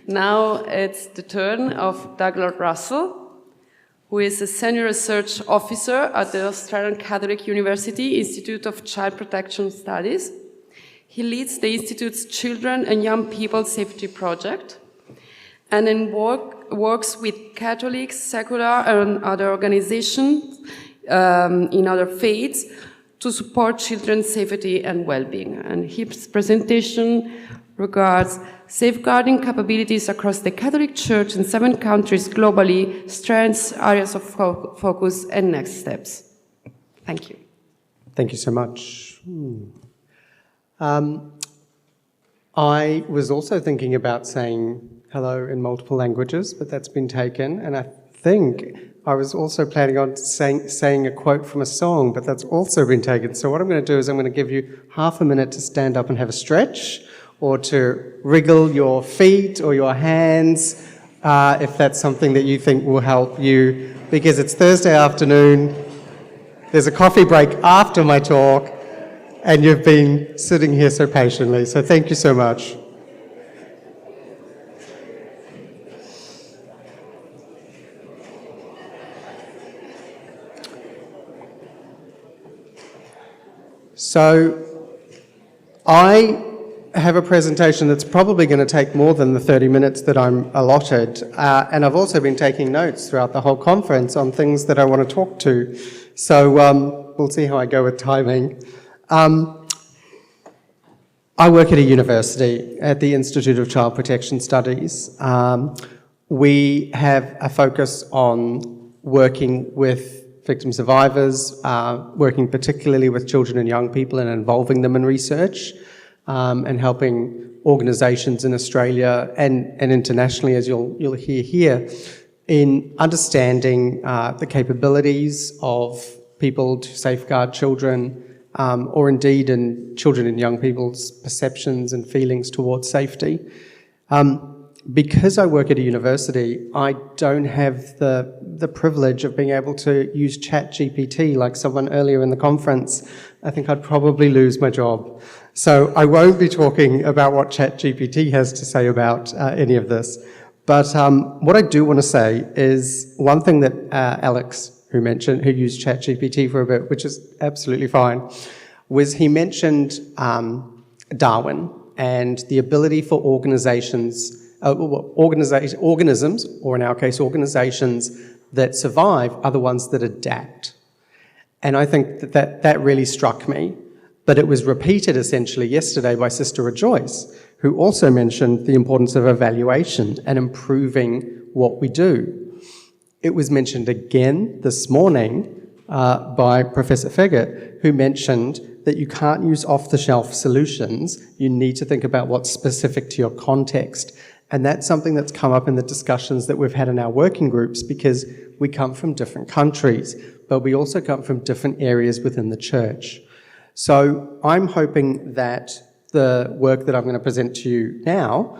Now it's the turn of Douglas Russell, who is a senior research officer at the Australian Catholic University Institute of Child Protection Studies. He leads the Institute's Children and Young People Safety Project and then works with Catholics, secular and other organizations in other faiths to support children's safety and well-being. And his presentation regards safeguarding capabilities across the Catholic Church in 7 countries globally, strengths, areas of focus, and next steps. Thank you. Thank you so much. I was also thinking about saying hello in multiple languages, but that's been taken, and I think I was also planning on saying a quote from a song, but that's also been taken. So what I'm going to do is I'm going to give you half a minute to stand up and have a stretch, or to wriggle your feet or your hands, if that's something that you think will help you, because it's Thursday afternoon, there's a coffee break after my talk, and you've been sitting here so patiently, so thank you so much. So, I have a presentation that's probably going to take more than the 30 minutes that I'm allotted, and I've also been taking notes throughout the whole conference on things that I want to talk to, so we'll see how I go with timing. I work at a university, at the Institute of Child Protection Studies. We have a focus on working with victim survivors, working particularly with children and young people and involving them in research, and helping organisations in Australia and internationally, as you'll hear here, in understanding the capabilities of people to safeguard children, or indeed in children and young people's perceptions and feelings towards safety. Because I work at a university, I don't have the privilege of being able to use ChatGPT like someone earlier in the conference. I think I'd probably lose my job. So I won't be talking about what ChatGPT has to say about any of this. But what I do want to say is one thing that Alex, who used ChatGPT for a bit, which is absolutely fine, was he mentioned Darwin and the ability for organisms, or in our case organisations that survive, are the ones that adapt. And I think that really struck me. But it was repeated essentially yesterday by Sister Rejoice, who also mentioned the importance of evaluation and improving what we do. It was mentioned again this morning by Professor Feggett, who mentioned that you can't use off-the-shelf solutions. You need to think about what's specific to your context. And that's something that's come up in the discussions that we've had in our working groups, because we come from different countries, but we also come from different areas within the church. So I'm hoping that the work that I'm going to present to you now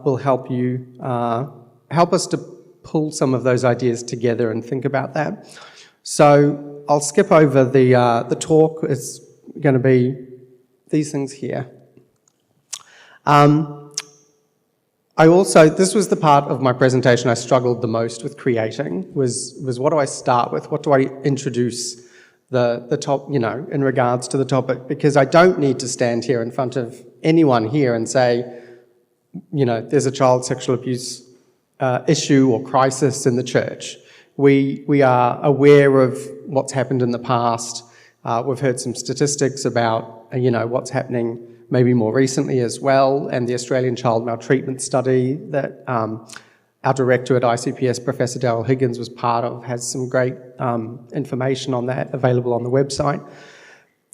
will help you, help us to pull some of those ideas together and think about that. So I'll skip over the talk. It's going to be these things here. This was the part of my presentation I struggled the most with creating, was what do I start with? What do I introduce the top, in regards to the topic? Because I don't need to stand here in front of anyone here and say, there's a child sexual abuse issue or crisis in the church. We are aware of what's happened in the past. We've heard some statistics about, what's happening maybe more recently as well, and the Australian Child Maltreatment Study that our director at ICPS, Professor Daryl Higgins, was part of, has some great information on that available on the website.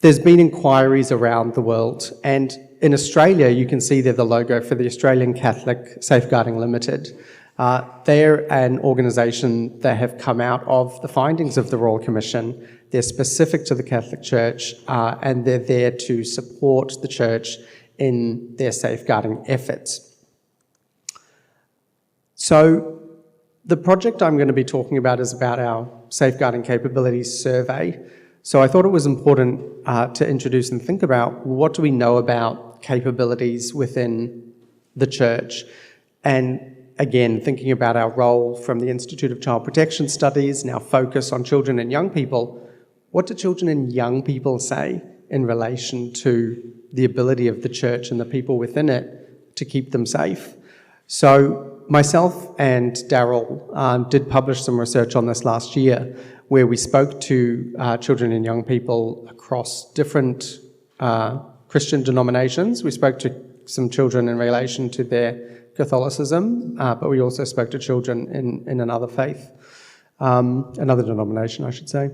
There's been inquiries around the world, and in Australia you can see there the logo for the Australian Catholic Safeguarding Limited. They're an organisation that have come out of the findings of the Royal Commission. They're specific to the Catholic Church, and they're there to support the Church in their safeguarding efforts. So the project I'm going to be talking about is about our Safeguarding Capabilities Survey. So I thought it was important to introduce and think about what do we know about capabilities within the Church. And again, thinking about our role from the Institute of Child Protection Studies and our focus on children and young people, what do children and young people say in relation to the ability of the church and the people within it to keep them safe? So myself and Daryl did publish some research on this last year, where we spoke to children and young people across different Christian denominations. We spoke to some children in relation to their Catholicism, but we also spoke to children in another faith, another denomination, I should say.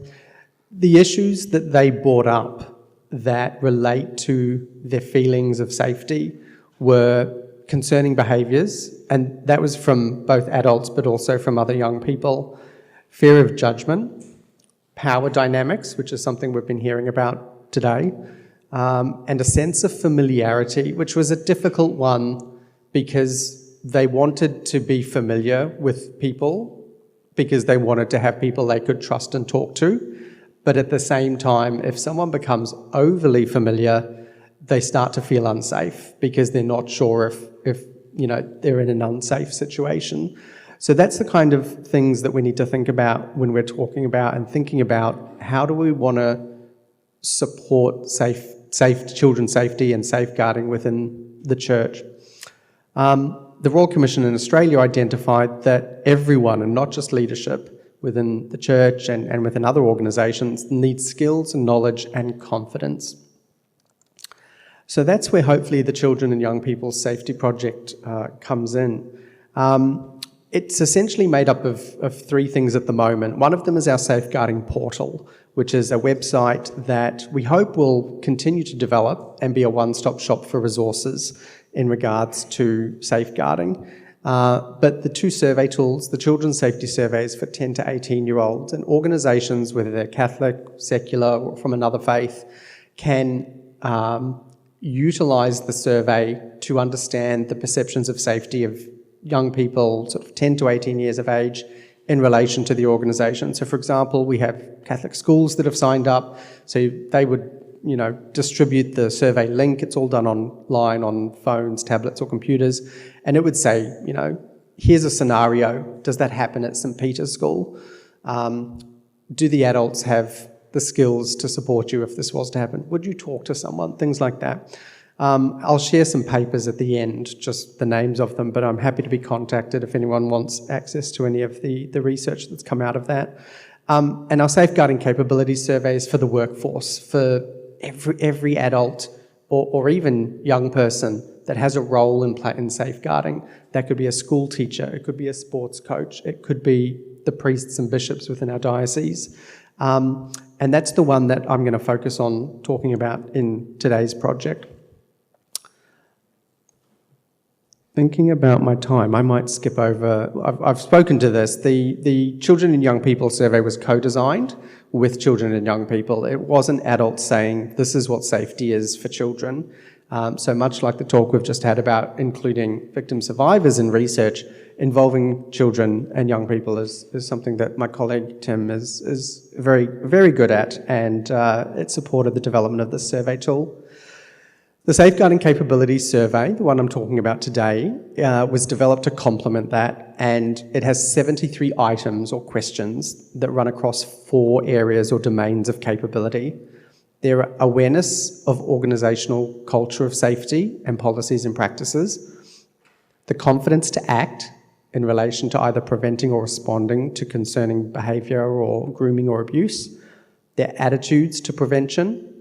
The issues that they brought up that relate to their feelings of safety were concerning behaviours, and that was from both adults but also from other young people. Fear of judgment, power dynamics, which is something we've been hearing about today, and a sense of familiarity, which was a difficult one because they wanted to be familiar with people because they wanted to have people they could trust and talk to. But at the same time, if someone becomes overly familiar, they start to feel unsafe because they're not sure if they're in an unsafe situation. So that's the kind of things that we need to think about when we're talking about and thinking about how do we want to support safe children's safety and safeguarding within the church. The Royal Commission in Australia identified that everyone, and not just leadership, within the church and within other organisations, needs skills and knowledge and confidence. So that's where hopefully the Children and Young People's Safety Project comes in. It's essentially made up of three things at the moment. One of them is our Safeguarding Portal, which is a website that we hope will continue to develop and be a one-stop shop for resources in regards to safeguarding. But the two survey tools, the children's safety surveys for 10 to 18-year-olds, and organisations, whether they're Catholic, secular, or from another faith, can utilise the survey to understand the perceptions of safety of young people, sort of 10 to 18 years of age, in relation to the organisation. So, for example, we have Catholic schools that have signed up, so they would distribute the survey link. It's all done online on phones, tablets or computers. And it would say, here's a scenario. Does that happen at St. Peter's School? Do the adults have the skills to support you if this was to happen? Would you talk to someone? Things like that. I'll share some papers at the end, just the names of them, but I'm happy to be contacted if anyone wants access to any of the research that's come out of that. And our safeguarding capabilities surveys for the workforce, for every adult or even young person that has a role in safeguarding. That could be a school teacher, it could be a sports coach, it could be the priests and bishops within our diocese. And that's the one that I'm going to focus on talking about in today's project. Thinking about my time, I might skip over. I've spoken to this. The Children and Young People survey was co-designed with children and young people. It wasn't adults saying, this is what safety is for children. So much like the talk we've just had about including victim survivors in research, involving children and young people is something that my colleague Tim is very, very good at, and it supported the development of this survey tool. The Safeguarding Capabilities Survey, the one I'm talking about today, was developed to complement that, and it has 73 items or questions that run across 4 areas or domains of capability. They're awareness of organisational culture of safety and policies and practices, the confidence to act in relation to either preventing or responding to concerning behaviour or grooming or abuse, their attitudes to prevention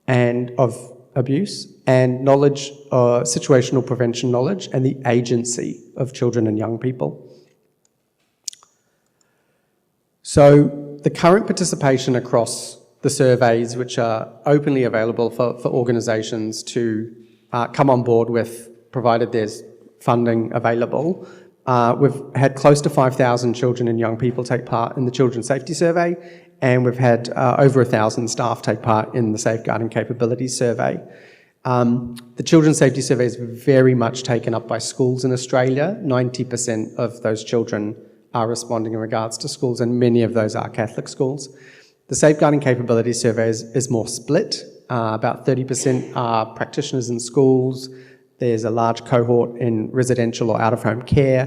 and of abuse, and knowledge, situational prevention knowledge, and the agency of children and young people. So the current participation across the surveys, which are openly available for organisations to come on board with, provided there's funding available. We've had close to 5,000 children and young people take part in the Children's Safety Survey, and we've had over 1,000 staff take part in the Safeguarding Capabilities Survey. The Children's Safety Survey is very much taken up by schools in Australia. 90% of those children are responding in regards to schools, and many of those are Catholic schools. The Safeguarding Capabilities Survey is more split. About 30% are practitioners in schools, There's a large cohort in residential or out-of-home care,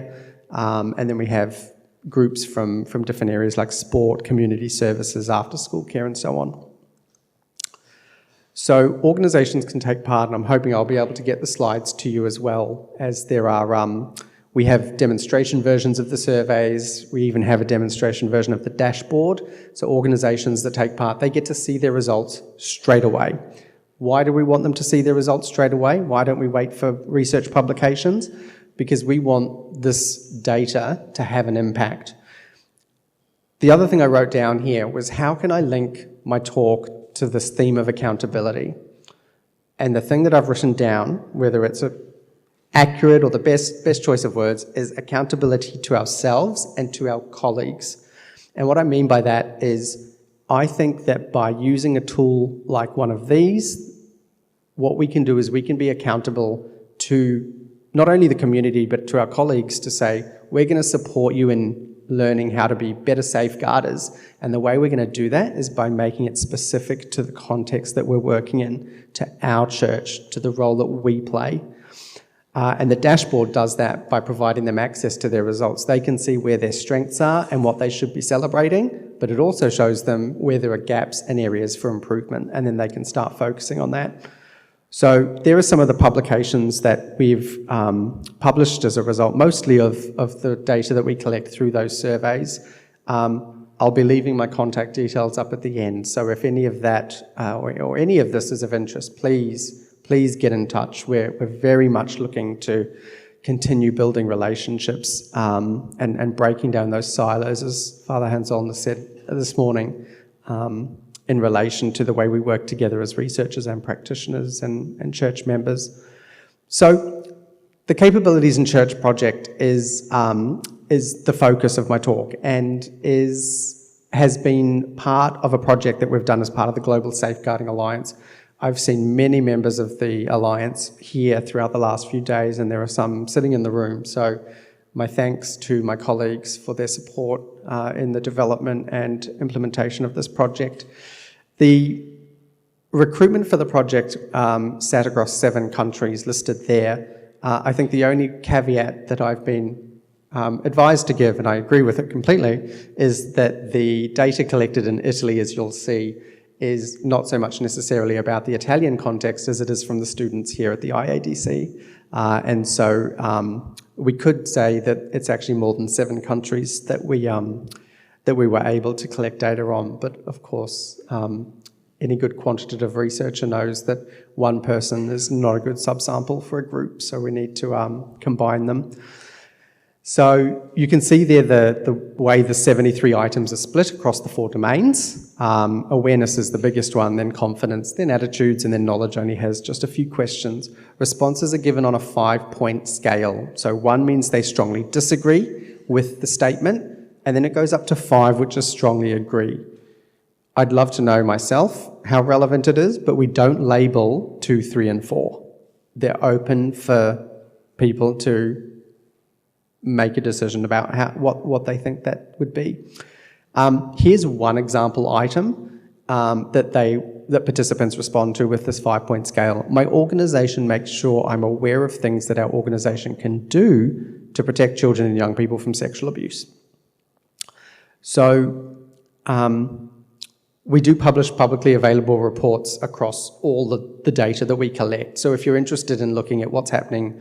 and then we have groups from different areas like sport, community services, after-school care, and so on. So organisations can take part, and I'm hoping I'll be able to get the slides to you as well, as there are, we have demonstration versions of the surveys, we even have a demonstration version of the dashboard. So organisations that take part, they get to see their results straight away. Why do we want them to see their results straight away? Why don't we wait for research publications? Because we want this data to have an impact. The other thing I wrote down here was, how can I link my talk to this theme of accountability? And the thing that I've written down, whether it's accurate or the best choice of words, is accountability to ourselves and to our colleagues. And what I mean by that is, I think that by using a tool like one of these, what we can do is we can be accountable to not only the community, but to our colleagues, to say, we're going to support you in learning how to be better safeguarders. And the way we're going to do that is by making it specific to the context that we're working in, to our church, to the role that we play. And the dashboard does that by providing them access to their results. They can see where their strengths are and what they should be celebrating, but it also shows them where there are gaps and areas for improvement, and then they can start focusing on that. So there are some of the publications that we've published as a result, mostly of the data that we collect through those surveys. I'll be leaving my contact details up at the end, so if any of that or any of this is of interest, please get in touch. We're very much looking to continue building relationships and breaking down those silos, as Father Hans-Zollner said this morning, in relation to the way we work together as researchers and practitioners and church members. So the Capabilities in Church project is the focus of my talk, and has been part of a project that we've done as part of the Global Safeguarding Alliance. I've seen many members of the Alliance here throughout the last few days, and there are some sitting in the room. So my thanks to my colleagues for their support in the development and implementation of this project. The recruitment for the project sat across 7 countries listed there. I think the only caveat that I've been advised to give, and I agree with it completely, is that the data collected in Italy, as you'll see, is not so much necessarily about the Italian context as it is from the students here at the IADC. And so we could say that it's actually more than 7 countries that we were able to collect data on. But of course, any good quantitative researcher knows that one person is not a good subsample for a group, so we need to combine them. So you can see there the way the 73 items are split across the 4 domains. Awareness is the biggest one, then confidence, then attitudes, and then knowledge only has just a few questions. Responses are given on a 5-point scale. So 1 means they strongly disagree with the statement, and then it goes up to 5, which is strongly agree. I'd love to know myself how relevant it is, but we don't label 2, 3, and 4. They're open for people to make a decision about what they think that would be. Here's one example item that participants respond to with this 5-point scale. My organisation makes sure I'm aware of things that our organisation can do to protect children and young people from sexual abuse. So we do publish publicly available reports across all the data that we collect. So if you're interested in looking at what's happening,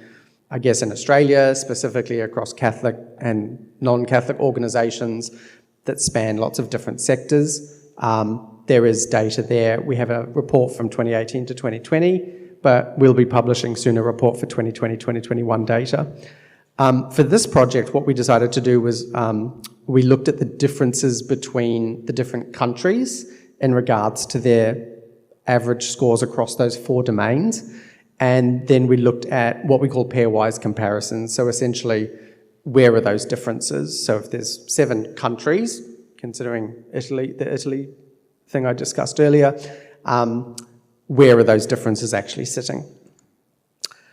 I guess in Australia, specifically across Catholic and non-Catholic organisations that span lots of different sectors, there is data there. We have a report from 2018 to 2020, but we'll be publishing soon a report for 2020-2021 data. For this project, what we decided to do was we looked at the differences between the different countries in regards to their average scores across those 4 domains. And then we looked at what we call pairwise comparisons. So essentially, where are those differences? So if there's 7 countries, considering Italy, the Italy thing I discussed earlier, where are those differences actually sitting?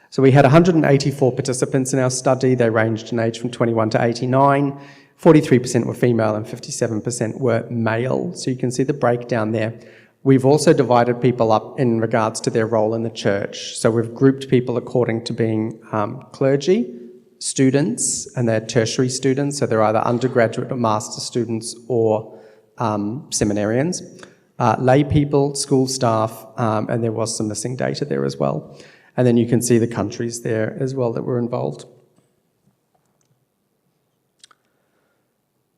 So we had 184 participants in our study. They ranged in age from 21 to 89. 43% were female and 57% were male. So you can see the breakdown there. We've also divided people up in regards to their role in the church. So we've grouped people according to being clergy, students, and they're tertiary students, so they're either undergraduate or master's students or seminarians, lay people, school staff, and there was some missing data there as well. And then you can see the countries there as well that were involved.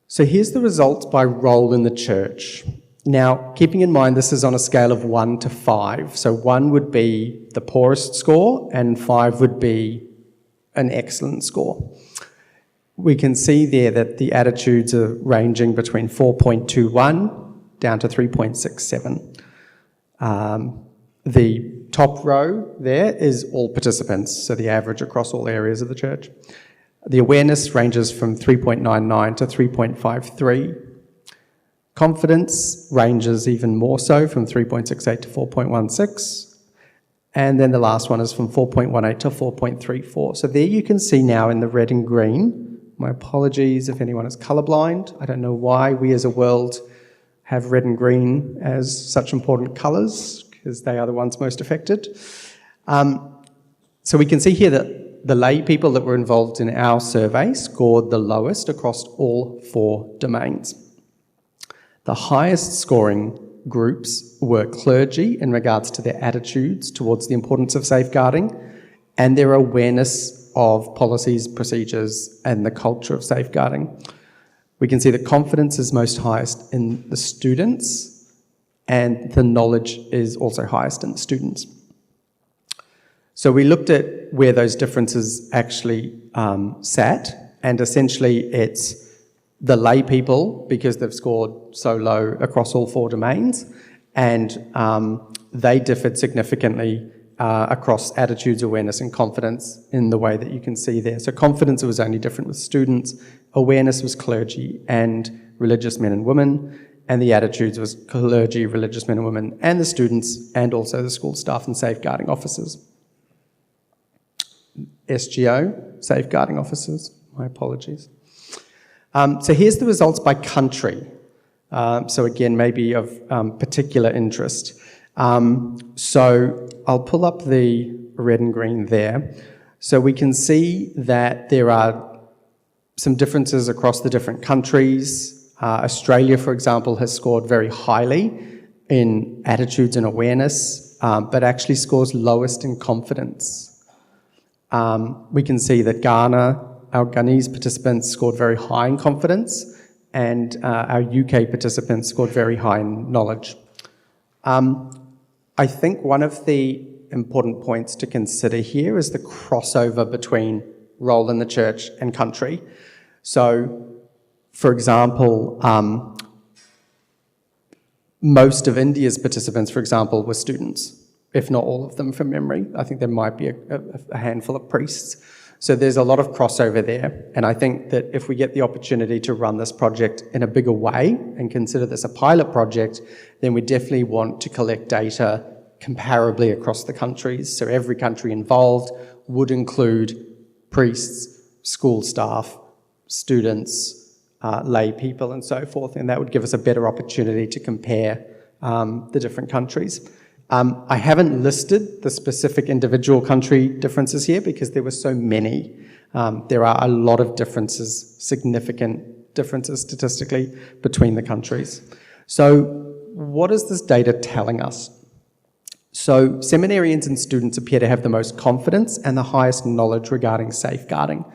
So here's the results by role in the church. Now, keeping in mind this is on a scale of 1 to 5. So 1 would be the poorest score and 5 would be an excellent score. We can see there that the attitudes are ranging between 4.21 down to 3.67. The top row there is all participants, so the average across all areas of the church. The awareness ranges from 3.99 to 3.53. Confidence ranges even more so, from 3.68 to 4.16. And then the last one is from 4.18 to 4.34. So there you can see now in the red and green, my apologies if anyone is colourblind. I don't know why we as a world have red and green as such important colours, because they are the ones most affected. So we can see here that the lay people that were involved in our survey scored the lowest across all 4 domains. The highest scoring groups were clergy in regards to their attitudes towards the importance of safeguarding and their awareness of policies, procedures, and the culture of safeguarding. We can see that confidence is most highest in the students, and the knowledge is also highest in the students. So we looked at where those differences actually sat, and essentially it's the lay people, because they've scored so low across all 4 domains, and they differed significantly across attitudes, awareness, and confidence in the way that you can see there. So confidence was only different with students, awareness was clergy and religious men and women, and the attitudes was clergy, religious men and women, and the students, and also the school staff and safeguarding officers. SGO, safeguarding officers, my apologies. So here's the results by country. So again, maybe of particular interest. So I'll pull up the red and green there. So we can see that there are some differences across the different countries. Australia, for example, has scored very highly in attitudes and awareness, but actually scores lowest in confidence. We can see that Ghana, our Ghanese participants scored very high in confidence, and our UK participants scored very high in knowledge. I think one of the important points to consider here is the crossover between role in the church and country. So, for example, most of India's participants, for example, were students, if not all of them from memory. I think there might be a handful of priests. So there's a lot of crossover there, and I think that if we get the opportunity to run this project in a bigger way and consider this a pilot project, then we definitely want to collect data comparably across the countries. So every country involved would include priests, school staff, students, lay people, and so forth, and that would give us a better opportunity to compare the different countries. I haven't listed the specific individual country differences here because there were so many. There are a lot of differences, significant differences statistically between the countries. So what is this data telling us? So seminarians and students appear to have the most confidence and the highest knowledge regarding safeguarding.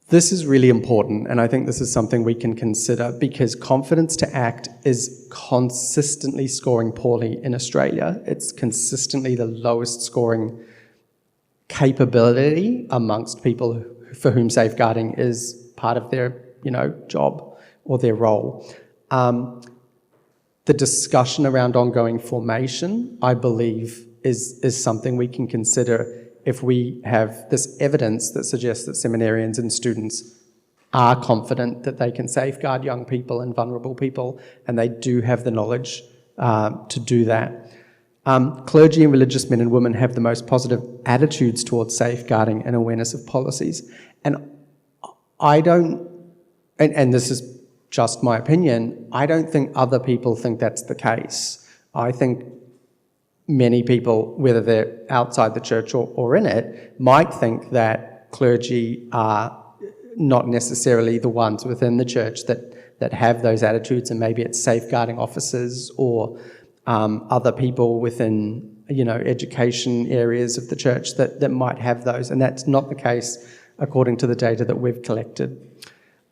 This is really important, and I think this is something we can consider because confidence to act is consistently scoring poorly in Australia. It's consistently the lowest scoring capability amongst people for whom safeguarding is part of their, job or their role. The discussion around ongoing formation, I believe, is something we can consider if we have this evidence that suggests that seminarians and students are confident that they can safeguard young people and vulnerable people, and they do have the knowledge to do that. Clergy and religious men and women have the most positive attitudes towards safeguarding and awareness of policies. And I don't, and this is just my opinion, I don't think other people think that's the case. I think many people, whether they're outside the church or in it, might think that clergy are not necessarily the ones within the church that have those attitudes, and maybe it's safeguarding officers or other people within, education areas of the church that might have those, and that's not the case according to the data that we've collected.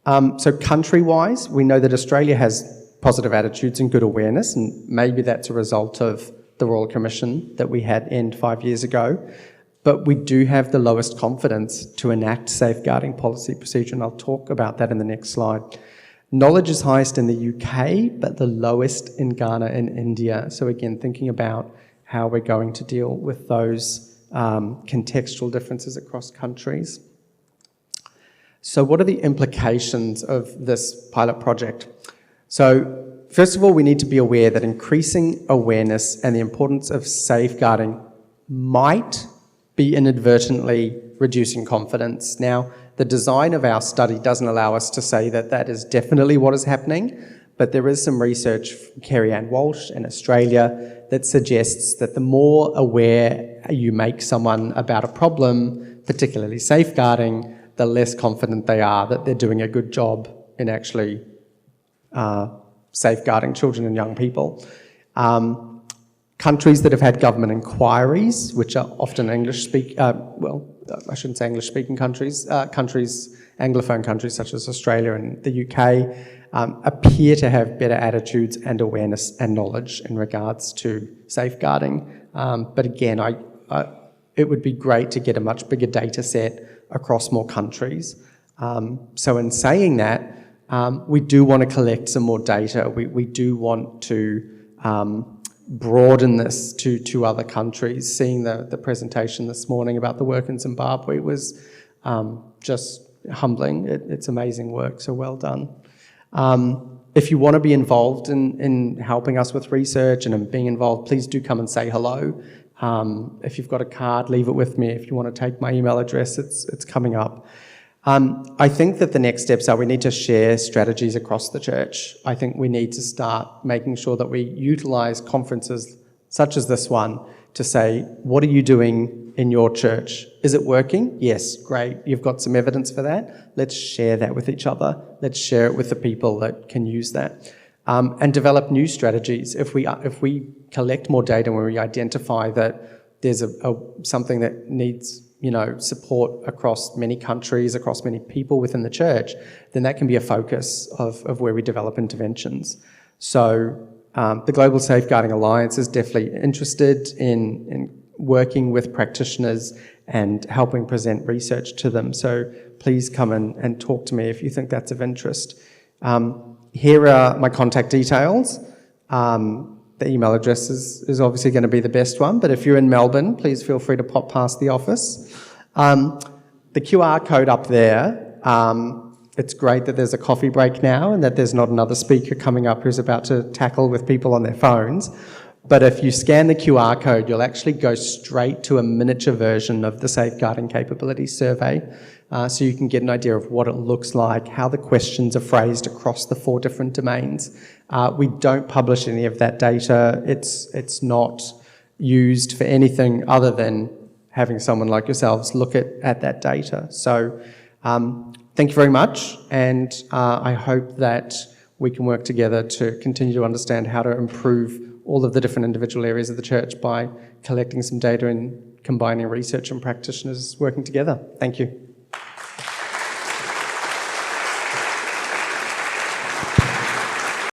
So country-wise, we know that Australia has positive attitudes and good awareness, and maybe that's a result of the Royal Commission that we had end 5 years ago. But we do have the lowest confidence to enact safeguarding policy procedure, and I'll talk about that in the next slide. Knowledge is highest in the UK, but the lowest in Ghana and India. So again, thinking about how we're going to deal with those contextual differences across countries. So what are the implications of this pilot project? So first of all, we need to be aware that increasing awareness and the importance of safeguarding might be inadvertently reducing confidence. Now, the design of our study doesn't allow us to say that that is definitely what is happening, but there is some research from Kerry-Ann Walsh in Australia that suggests that the more aware you make someone about a problem, particularly safeguarding, the less confident they are that they're doing a good job in actually safeguarding children and young people. Countries that have had government inquiries, which are often I shouldn't say English-speaking countries, Anglophone countries such as Australia and the UK, appear to have better attitudes and awareness and knowledge in regards to safeguarding. But again, it would be great to get a much bigger data set across more countries. So in saying that, we do want to collect some more data. We do want to broaden this to other countries. Seeing the presentation this morning about the work in Zimbabwe was just humbling. It's amazing work, so well done. If you want to be involved in helping us with research and in being involved, please do come and say hello. If you've got a card, leave it with me. If you want to take my email address, it's coming up. I think that the next steps are we need to share strategies across the church. I think we need to start making sure that we utilise conferences such as this one to say, what are you doing in your church? Is it working? Yes, great. You've got some evidence for that. Let's share that with each other. Let's share it with the people that can use that. And develop new strategies. If we collect more data when we identify that there's something that needs support across many countries, across many people within the church, then that can be a focus of where we develop interventions. So the Global Safeguarding Alliance is definitely interested in working with practitioners and helping present research to them. So please come and talk to me if you think that's of interest. Here are my contact details. The email address is obviously going to be the best one, but if you're in Melbourne, please feel free to pop past the office. The QR code up there, it's great that there's a coffee break now and that there's not another speaker coming up who's about to tackle with people on their phones. But if you scan the QR code, you'll actually go straight to a miniature version of the Safeguarding Capabilities Survey, so you can get an idea of what it looks like, how the questions are phrased across the 4 different domains. We don't publish any of that data. It's not used for anything other than having someone like yourselves look at that data. So thank you very much, and I hope that we can work together to continue to understand how to improve all of the different individual areas of the church by collecting some data and combining research and practitioners working together. Thank you.